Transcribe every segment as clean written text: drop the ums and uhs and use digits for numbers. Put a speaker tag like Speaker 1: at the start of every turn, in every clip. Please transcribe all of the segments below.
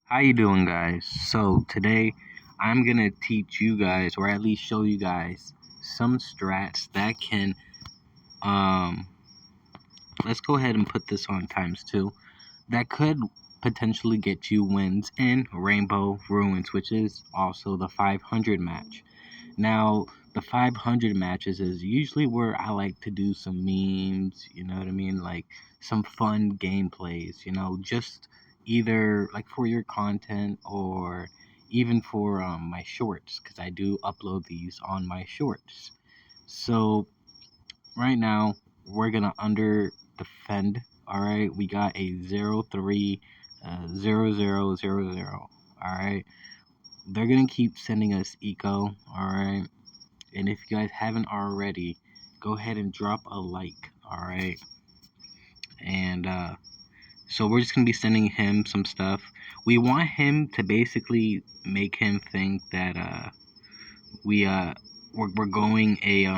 Speaker 1: How you doing, guys? So today I'm gonna teach you guys, or at least show you guys, some strats that can um. Let's go ahead and put this on times 2. That could potentially get you wins in Rainbow Ruins, which is also the 500 match. Now, the 500 matches is usually where I like to do some memes, you know what I mean? Like some fun gameplays, just either like for your content or even for my shorts, because I do upload these on my shorts. So, right now, we're gonna under defend. All right, we got a 0-3, 0-0-0-0. All right, they're gonna keep sending us eco. All right, and if you guys haven't already, go ahead and drop a like, alright? And so we're just gonna be sending him some stuff. We want him to basically make him think that we we're going a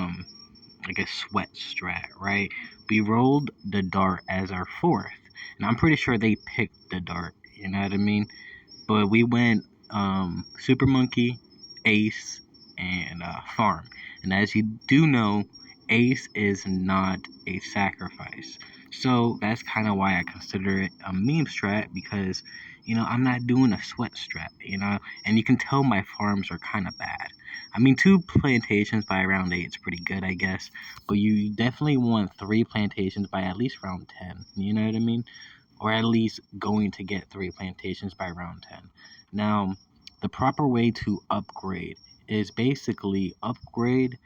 Speaker 1: like a sweat strat, right? We rolled the dart as our fourth. And I'm pretty sure they picked the dart, you know what I mean? But we went Super Monkey, Ace, and Farm. And as you do know, Ace is not a sacrifice. So that's kind of why I consider it a meme strat because, I'm not doing a sweat strat. And you can tell my farms are kind of bad. I mean, 2 plantations by round 8 is pretty good, I guess. But you definitely want 3 plantations by at least round 10. You know what I mean? Or at least going to get 3 plantations by round 10. Now, the proper way to upgrade is basically upgrade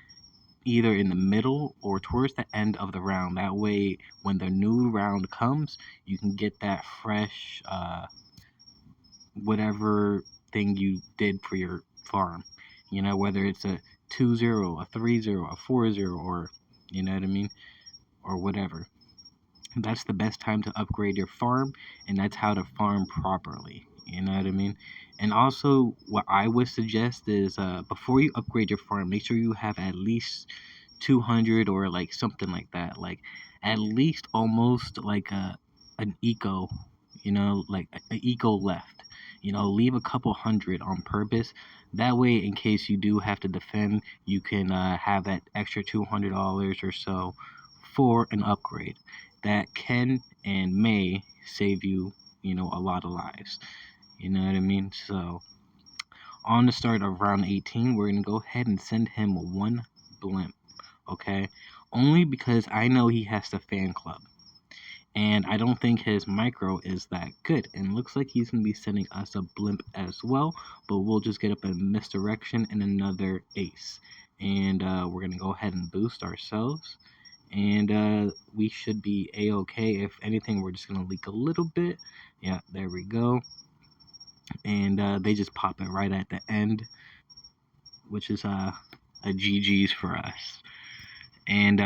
Speaker 1: either in the middle or towards the end of the round. That way, when the new round comes, you can get that fresh, whatever thing you did for your farm. Whether it's a 2-0, a 3-0, a 4-0, or, you know what I mean? Or whatever. That's the best time to upgrade your farm, and that's how to farm properly. You know what I mean? And also, what I would suggest is before you upgrade your farm, make sure you have at least 200 or like something like that. Like at least almost like an eco, like an eco left. Leave a couple hundred on purpose. That way, in case you do have to defend, you can have that extra $200 or so for an upgrade that can and may save you, a lot of lives. You know what I mean? So, on the start of round 18, we're going to go ahead and send him one blimp, okay? Only because I know he has the fan club. And I don't think his micro is that good. And looks like he's going to be sending us a blimp as well. But we'll just get up a misdirection and another ace. And we're going to go ahead and boost ourselves. And we should be a-okay. If anything, we're just going to leak a little bit. Yeah, there we go. And they just pop it right at the end, which is a GG's for us. And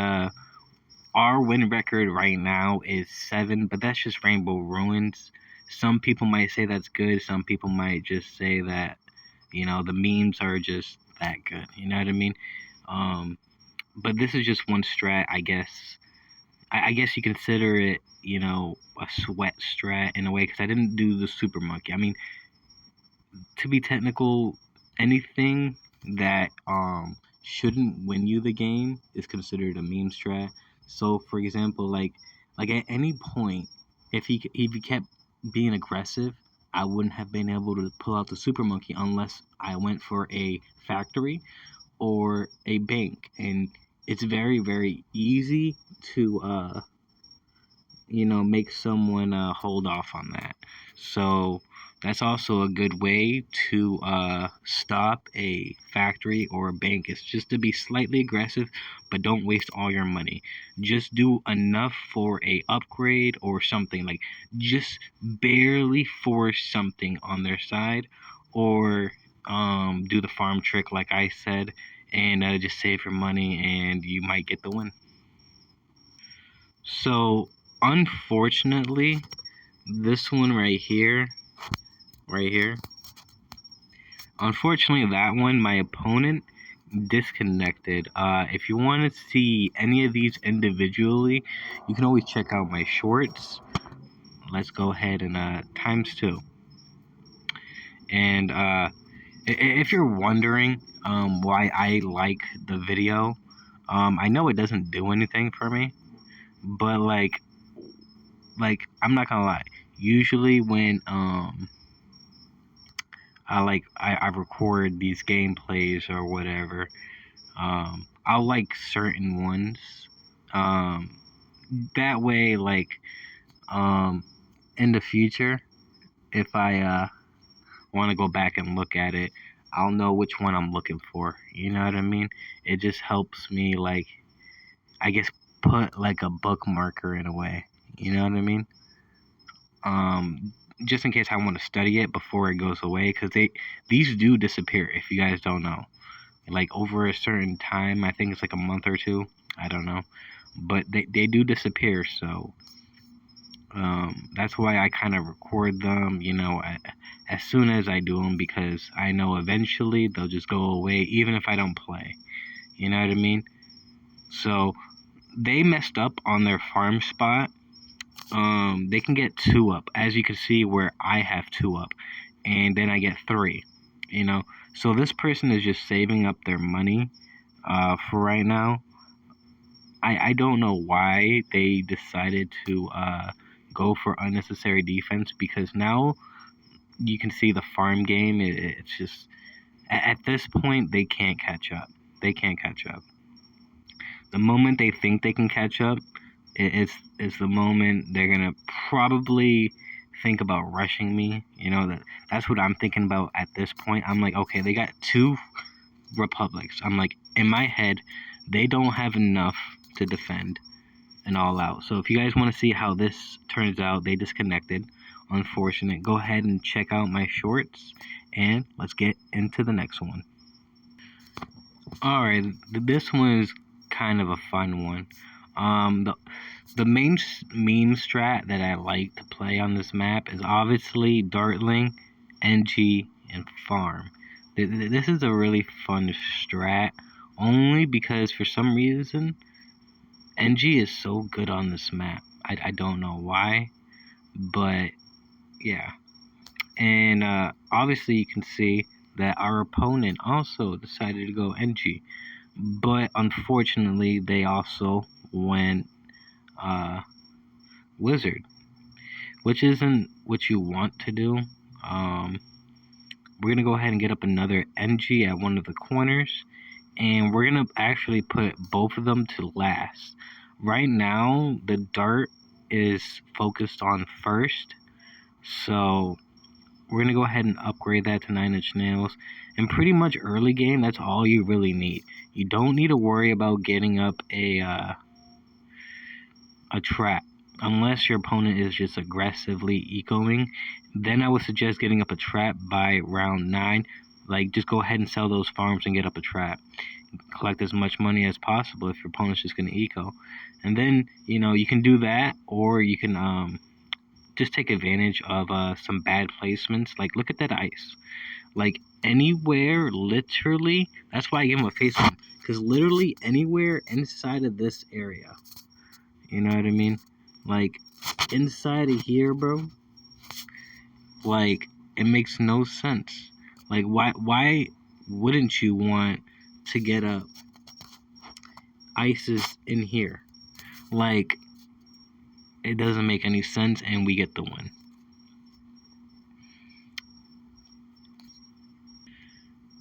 Speaker 1: our win record right now is 7, but that's just Rainbow Ruins. Some people might say that's good. Some people might just say that, the memes are just that good. You know what I mean? But this is just one strat, I guess. I guess you consider it, a sweat strat in a way, because I didn't do the Super Monkey. I mean, to be technical, anything that shouldn't win you the game is considered a meme strat. So, for example, like at any point, if he kept being aggressive, I wouldn't have been able to pull out the Super Monkey unless I went for a factory or a bank, and it's very very easy to make someone hold off on that. So that's also a good way to stop a factory or a bank. It's just to be slightly aggressive, but don't waste all your money. Just do enough for a upgrade or something. Like just barely force something on their side, or do the farm trick like I said, and just save your money, and you might get the win. So, unfortunately, this one right here, unfortunately, that one, my opponent disconnected. If you want to see any of these individually, you can always check out my shorts. Let's go ahead and times 2. And if you're wondering why I like the video, I know it doesn't do anything for me, but I'm not gonna lie. Usually when I record these gameplays or whatever, I'll like certain ones. Um, that way, um, in the future, if I want to go back and look at it, I'll know which one I'm looking for. You know what I mean? It just helps me, I guess, put like a bookmarker in a way. You know what I mean? Um, just in case I want to study it before it goes away, because these do disappear if you guys don't know. Like over a certain time, I think it's like a month or two. I don't know, but they do disappear. So that's why I kind of record them, as soon as I do them, because I know eventually they'll just go away, even if I don't play. You know what I mean? So they messed up on their farm spot. They can get 2 up, as you can see where I have 2 up, and then I get 3. You know, so this person is just saving up their money for right now. I don't know why they decided to go for unnecessary defense, because now you can see the farm game. It's just at this point they can't catch up. They can't catch up. The moment they think they can catch up, it's the moment they're gonna probably think about rushing me. That's what I'm thinking about at this point. I'm like, okay, they got 2 republics. I'm like, in my head, they don't have enough to defend an all out. So if you guys want to see how this turns out, they disconnected. Unfortunate. Go ahead and check out my shorts, and let's get into the next one. All right, this one is kind of a fun one. The main meme strat that I like to play on this map is obviously Dartling, NG, and Farm. This is a really fun strat, only because for some reason NG is so good on this map. I don't know why, but yeah. And obviously you can see that our opponent also decided to go NG, but unfortunately they also went Wizard, which isn't what you want to do. We're gonna go ahead and get up another NG at one of the corners, and we're gonna actually put both of them to last. Right now, the dart is focused on first, so we're gonna go ahead and upgrade that to 9-inch nails. And pretty much early game, that's all you really need. You don't need to worry about getting up a trap, unless your opponent is just aggressively ecoing. Then I would suggest getting up a trap by round 9. Like, just go ahead and sell those farms and get up a trap. Collect as much money as possible if your opponent's just going to eco. And then, you can do that, or you can just take advantage of some bad placements. Like, look at that ice. Like, anywhere, literally, that's why I give him a face on. Because literally anywhere inside of this area, you know what I mean? Like, inside of here, bro, like, it makes no sense. Like, why wouldn't you want to get up ISIS in here? Like, it doesn't make any sense, and we get the win.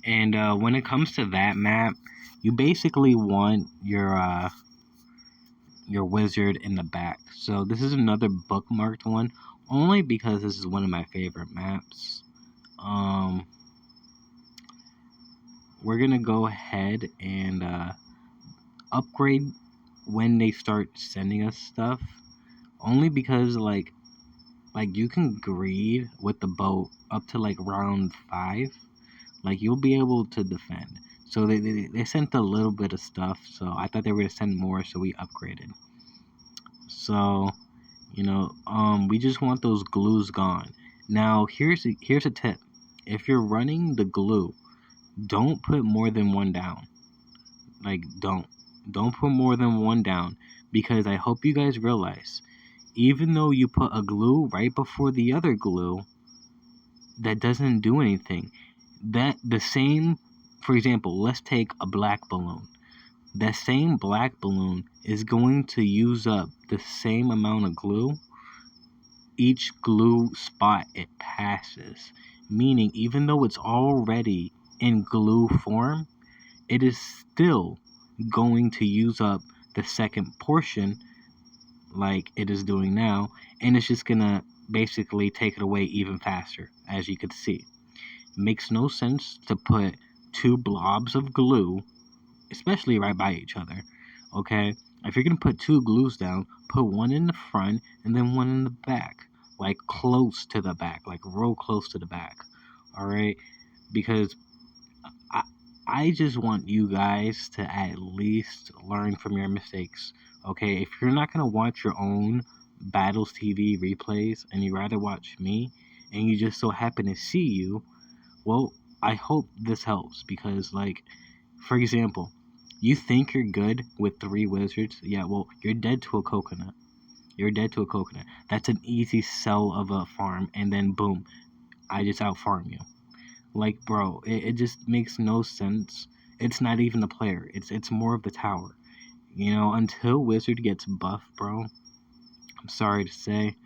Speaker 1: And when it comes to that map, you basically want your wizard in the back. So this is another bookmarked one, only because this is one of my favorite maps. We're gonna go ahead and upgrade when they start sending us stuff, only because like you can greed with the boat up to like round 5. Like, you'll be able to defend. So they sent a little bit of stuff, so I thought they were gonna send more, so we upgraded. So we just want those glues gone. Now here's a tip: if you're running the glue, don't put more than 1 down. Like, don't put more than 1 down, because I hope you guys realize, even though you put a glue right before the other glue, that doesn't do anything. That the same, for example, let's take a black balloon. That same black balloon is going to use up the same amount of glue each glue spot it passes. Meaning, even though it's already in glue form, it is still going to use up the second portion like it is doing now, and it's just gonna basically take it away even faster, as you could see. Makes no sense to put two blobs of glue, especially right by each other. Okay? If you're gonna put two glues down, put one in the front and then one in the back. Like close to the back, like real close to the back. Alright? Because I I just want you guys to at least learn from your mistakes. Okay? If you're not gonna watch your own Battles TV replays and you rather watch me and you just so happen to see you, well, I hope this helps because, like, for example, you think you're good with three wizards? Yeah, well, you're dead to a coconut. You're dead to a coconut. That's an easy sell of a farm, and then boom, I just out farm you. Like, bro, it just makes no sense. It's not even the player. It's more of the tower. You know, until wizard gets buff, bro. I'm sorry to say,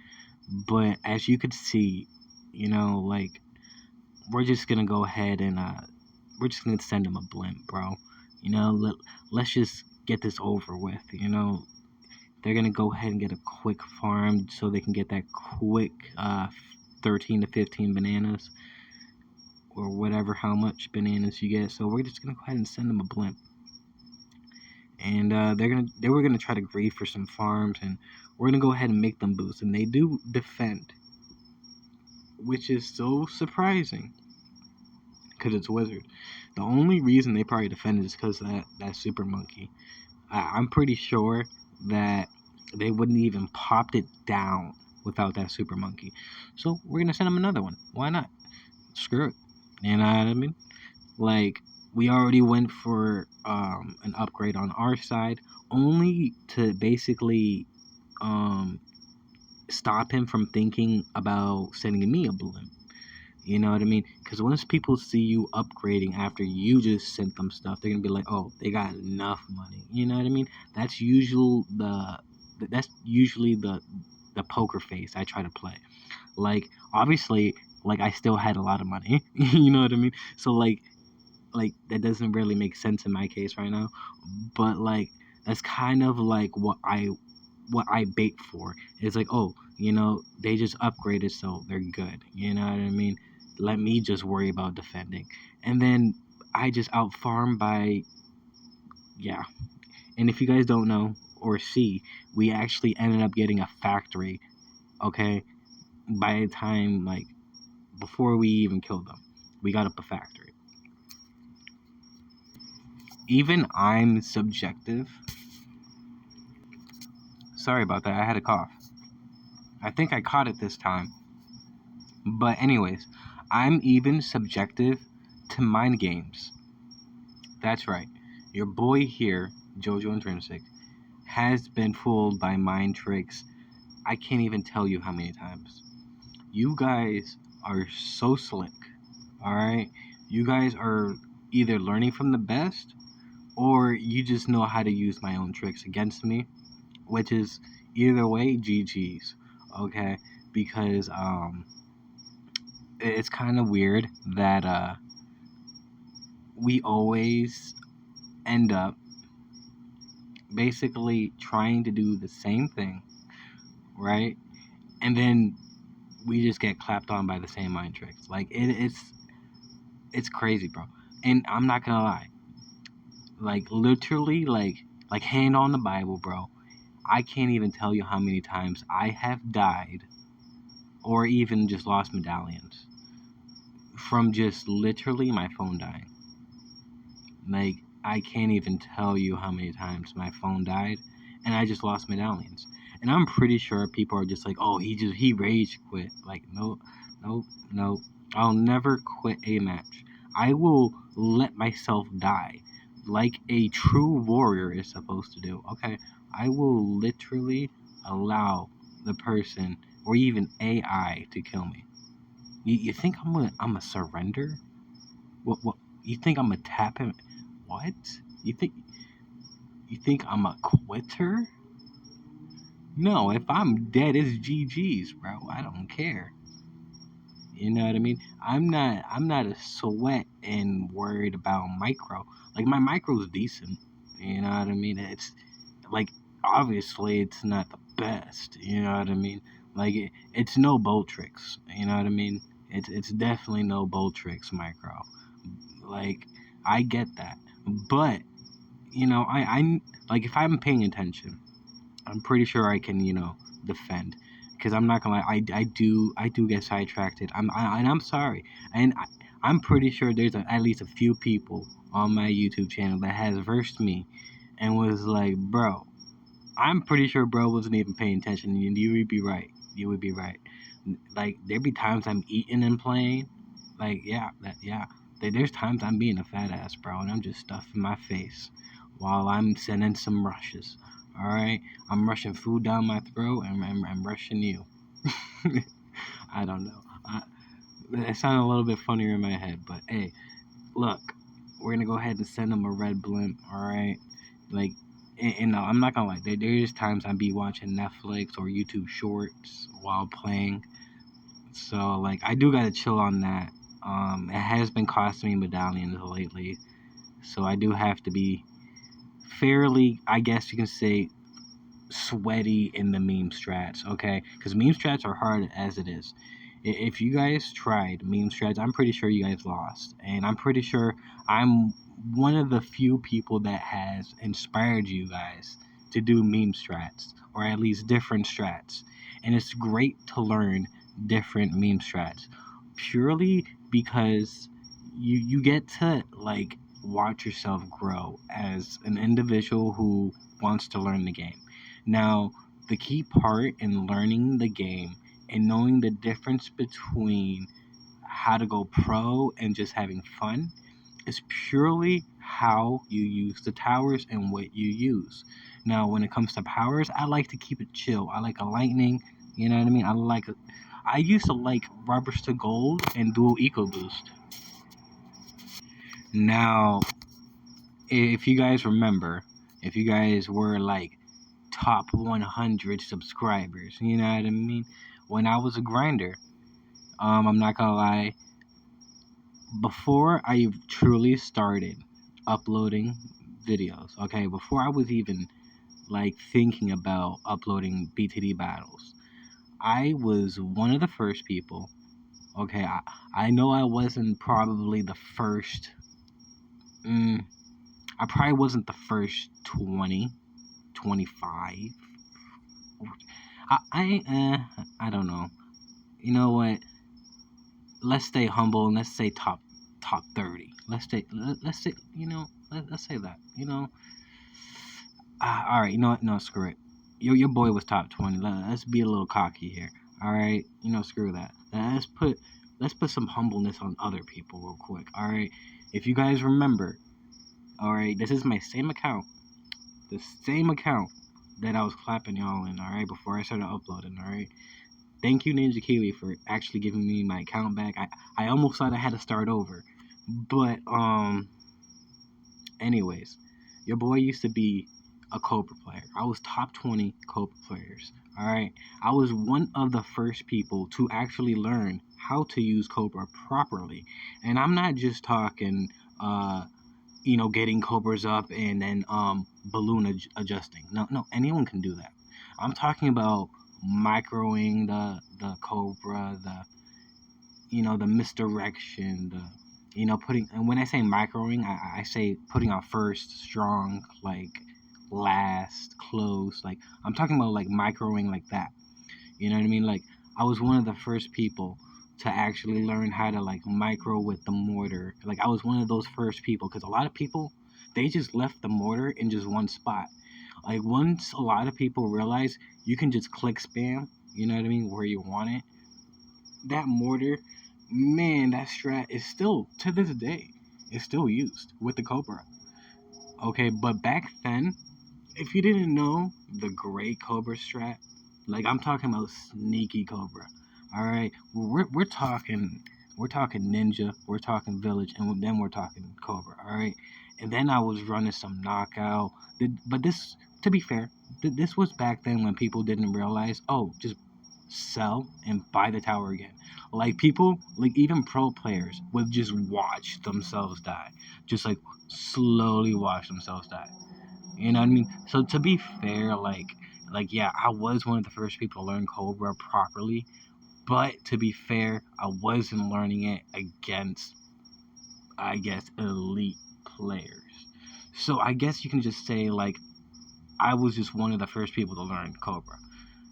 Speaker 1: but as you could see, you know, like we're just gonna go ahead and we're just gonna send him a blimp, bro. You know, let's just get this over with. You know, they're gonna go ahead and get a quick farm so they can get that quick 13 to 15 bananas or whatever, how much bananas you get. So we're just gonna go ahead and send them a blimp, and they were gonna try to grieve for some farms, and we're gonna go ahead and make them boost, and they do defend, which is so surprising because it's wizard. The only reason they probably defended is because that super monkey. I'm pretty sure that they wouldn't even popped it down without that super monkey. So we're gonna send them another one. Why not? Screw it. You know what I mean? Like we already went for an upgrade on our side, only to basically um, stop him from thinking about sending me a balloon. You know what I mean? Because once people see you upgrading after you just sent them stuff, they're gonna be like, "Oh, they got enough money." You know what I mean? That's usually the poker face I try to play. Like obviously, like I still had a lot of money. You know what I mean? So like that doesn't really make sense in my case right now. But like that's kind of like what I bait for. It's like, oh, you know, they just upgraded, so they're good. You know what I mean? Let me just worry about defending. And then I just out farm by, yeah. And if you guys don't know or see, we actually ended up getting a factory, okay? By the time, like, before we even killed them, we got up a factory. Even I'm subjective. Sorry about that, I had a cough. I think I caught it this time. But anyways, I'm even subjective to mind games. That's right. Your boy here, Jojo Intrinsic, has been fooled by mind tricks. I can't even tell you how many times. You guys are so slick. Alright? You guys are either learning from the best or you just know how to use my own tricks against me. Which is either way, GG's. Okay? Because it's kind of weird that we always end up basically trying to do the same thing, right? And then we just get clapped on by the same mind tricks. Like it's crazy, bro. And I'm not gonna lie, like literally, like hand on the Bible, bro. I can't even tell you how many times I have died or even just lost medallions from just literally my phone dying. Like, I can't even tell you how many times my phone died and I just lost medallions. And I'm pretty sure people are just like, oh, he rage quit. Like, no, no, no. I'll never quit a match. I will let myself die like a true warrior is supposed to do. Okay, I will literally allow the person or even AI to kill me. You think I'm a surrender? What you think I'm a tap him? What? You think you think I'm a quitter? No, if I'm dead, it's GG's, bro. I don't care. You know what I mean? I'm not a sweat and worried about micro. Like my micro's decent. You know what I mean? It's like obviously it's not the best. You know what I mean? Like it's no bolt tricks. You know what I mean? It's definitely no bolt tricks micro. Like I get that, but I like if I'm paying attention, I'm pretty sure I can defend. Because I'm not gonna lie, I do get sidetracked. And I'm sorry, and I'm pretty sure there's at least a few people on my YouTube channel that has versed me and was like, bro, I'm pretty sure bro wasn't even paying attention. And you would be right. You would be right. Like there be times I'm eating and playing. Like yeah. There's times I'm being a fat ass, bro, and I'm just stuffing my face while I'm sending some rushes. All right, I'm rushing food down my throat, and I'm rushing you. I don't know. It sounded a little bit funnier in my head, but hey, look, we're gonna go ahead and send them a red blimp. All right, like, and no, I'm not gonna lie. There's times I be watching Netflix or YouTube Shorts while playing. So like, I do gotta chill on that. It has been costing me medallions lately, so I do have to be fairly, I guess you can say, sweaty in the meme strats, okay? Because meme strats are hard as it is. If you guys tried meme strats, I'm pretty sure you guys lost. And I'm pretty sure I'm one of the few people that has inspired you guys to do meme strats, or at least different strats. And it's great to learn different meme strats purely because you get to like watch yourself grow as an individual who wants to learn the game. Now, the key part in learning the game and knowing the difference between how to go pro and just having fun is purely how you use the towers and what you use. Now, when it comes to powers, I like to keep it chill. I like a lightning, you know what I mean? I used to like rubbers to gold and dual eco boost. Now, if you guys remember, if you guys were like top 100 subscribers. You know what I mean? When I was a grinder, I'm not gonna lie. Before I truly started uploading videos, okay, before I was even like thinking about uploading BTD battles, I was one of the first people. Okay, I know I wasn't probably the first. Mm, I probably wasn't the first 20, 25. I don't know. You know what? Let's stay humble and let's say top 30. Let's say let's say that. All right. You know what? No, screw it. Your boy was top 20. Let's be a little cocky here. All right. Screw that. Let's put some humbleness on other people real quick. All right. If you guys remember, all right, this is my same account. The same account that I was clapping y'all in. All right, before I started uploading. All right. Thank you, Ninja Kiwi, for actually giving me my account back. I almost thought I had to start over. But anyways, your boy used to be a Cobra player. I was top 20 Cobra players. Alright. I was one of the first people to actually learn how to use Cobra properly. And I'm not just talking getting Cobras up and then balloon adjusting. No, anyone can do that. I'm talking about microing the Cobra, the misdirection, the putting. And when I say microing, I say putting on first, strong, like last, close. Like I'm talking about like microing like that. You know what I mean? Like I was one of the first people to actually learn how to like micro with the mortar. Like I was one of those first people because a lot of people they just left the mortar in just one spot. Like once a lot of people realize you can just click spam, you know what I mean, where you want it, that mortar, man, that strat is still to this day, it's still used with the Cobra. Okay, but back then, if you didn't know the gray Cobra strat, like I'm talking about sneaky Cobra. All right, we're talking ninja, we're talking village, and then we're talking cobra. All right, and then I was running some knockout. But this, to be fair, this was back then when people didn't realize. Oh, just sell and buy the tower again. Like people, like even pro players would just watch themselves die, just like slowly watch themselves die. You know what I mean? So to be fair, yeah, I was one of the first people to learn Cobra properly. But to be fair, I wasn't learning it against, I guess, elite players. So I guess you can just say like I was just one of the first people to learn Cobra.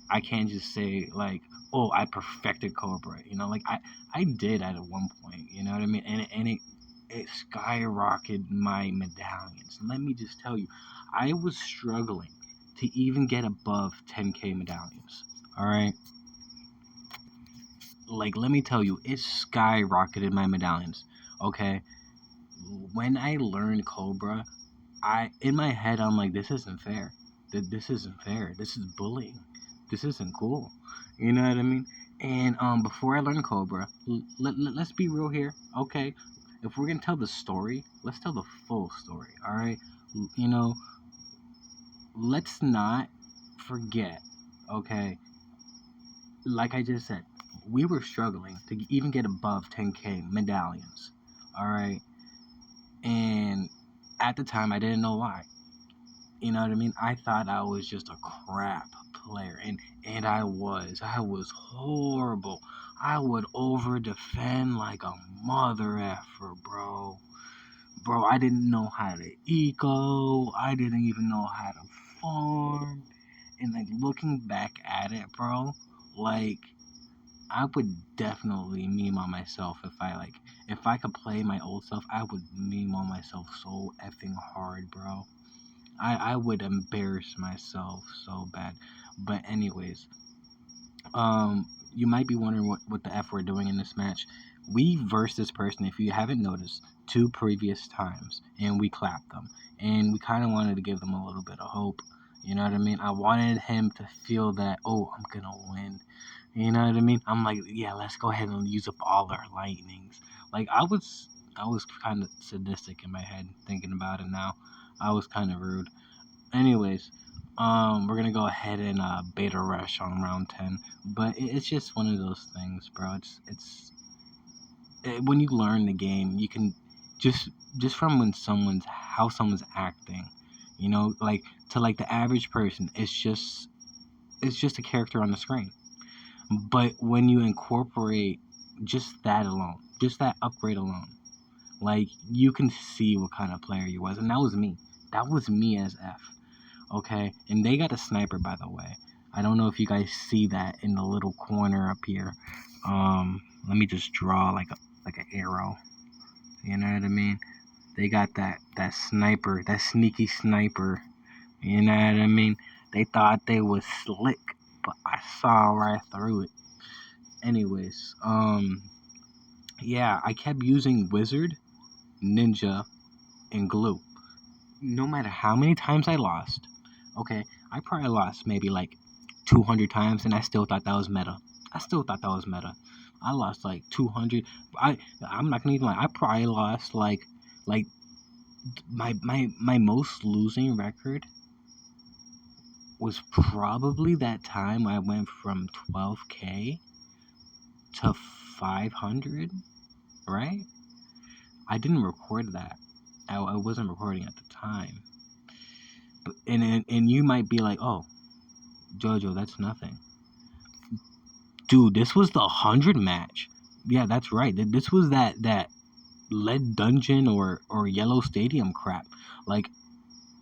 Speaker 1: I can't just say like, oh, I perfected Cobra. You know, like I did at one point. You know what I mean? And it skyrocketed my medallions. Let me just tell you, I was struggling to even get above 10k medallions. All right, like let me tell you, it skyrocketed my medallions. Okay, when I learned Cobra, I in my head I'm like, this isn't fair. This isn't fair. This is bullying. This isn't cool. You know what I mean? And before I learned Cobra, let's be real here. Okay, if we're gonna tell the story, let's tell the full story. All right, you know, let's not forget. Okay, like I just said, we were struggling to even get above 10k medallions. All right, and at the time I didn't know why. You know what I mean? I thought I was just a crap player, and I was horrible. I would over defend like a mother effer, bro. Bro, I didn't know how to eco. I didn't even know how to farm. And like looking back at it, bro, like I would definitely meme on myself if I could play my old self, I would meme on myself so effing hard, bro. I would embarrass myself so bad. But anyways, you might be wondering what the F we're doing in this match. We versed this person, if you haven't noticed, two previous times, and we clapped them. And we kind of wanted to give them a little bit of hope. You know what I mean? I wanted him to feel that, oh, I'm gonna win. You know what I mean? I'm like, yeah, let's go ahead and use up all our lightnings. Like I was kind of sadistic in my head thinking about it now. I was kind of rude. Anyways, we're gonna go ahead and beta rush on round 10, but it's just one of those things, bro. When you learn the game, you can just just from when someone's acting, you know, like to like the average person, it's just a character on the screen. But when you incorporate just that alone, just that upgrade alone, like you can see what kind of player you was, and that was me. That was me as F. Okay, and they got a sniper, by the way. I don't know if you guys see that in the little corner up here. Let me just draw like an arrow. You know what I mean? They got that sniper, that sneaky sniper. You know what I mean? They thought they was slick, but I saw right through it. Anyways, yeah, I kept using wizard, ninja, and glue. No matter how many times I lost, okay, I probably lost maybe like 200 times, and I still thought that was meta. I still thought that was meta. I lost like 200. I'm not gonna even lie. I probably lost like my most losing record was probably that time I went from 12k to 500. Right? I didn't record that. I wasn't recording at the time. But and you might be like, oh, Jojo, that's nothing. Dude, this was the 100 match. Yeah, that's right. This was that lead dungeon or yellow stadium crap. Like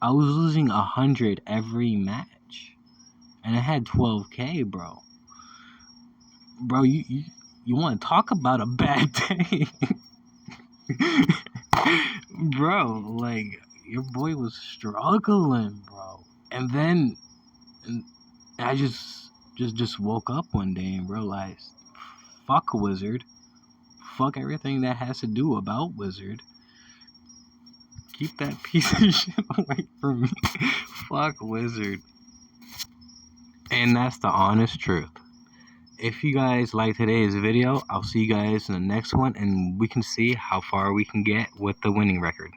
Speaker 1: I was losing 100 every match, and I had 12k, bro. Bro, you want to talk about a bad day, bro? Like your boy was struggling, bro. And then and I just woke up one day and realized, fuck Wizard. Fuck everything that has to do about Wizard. Keep that piece of shit away from me. Fuck Wizard. And that's the honest truth. If you guys like today's video, I'll see you guys in the next one, and we can see how far we can get with the winning record.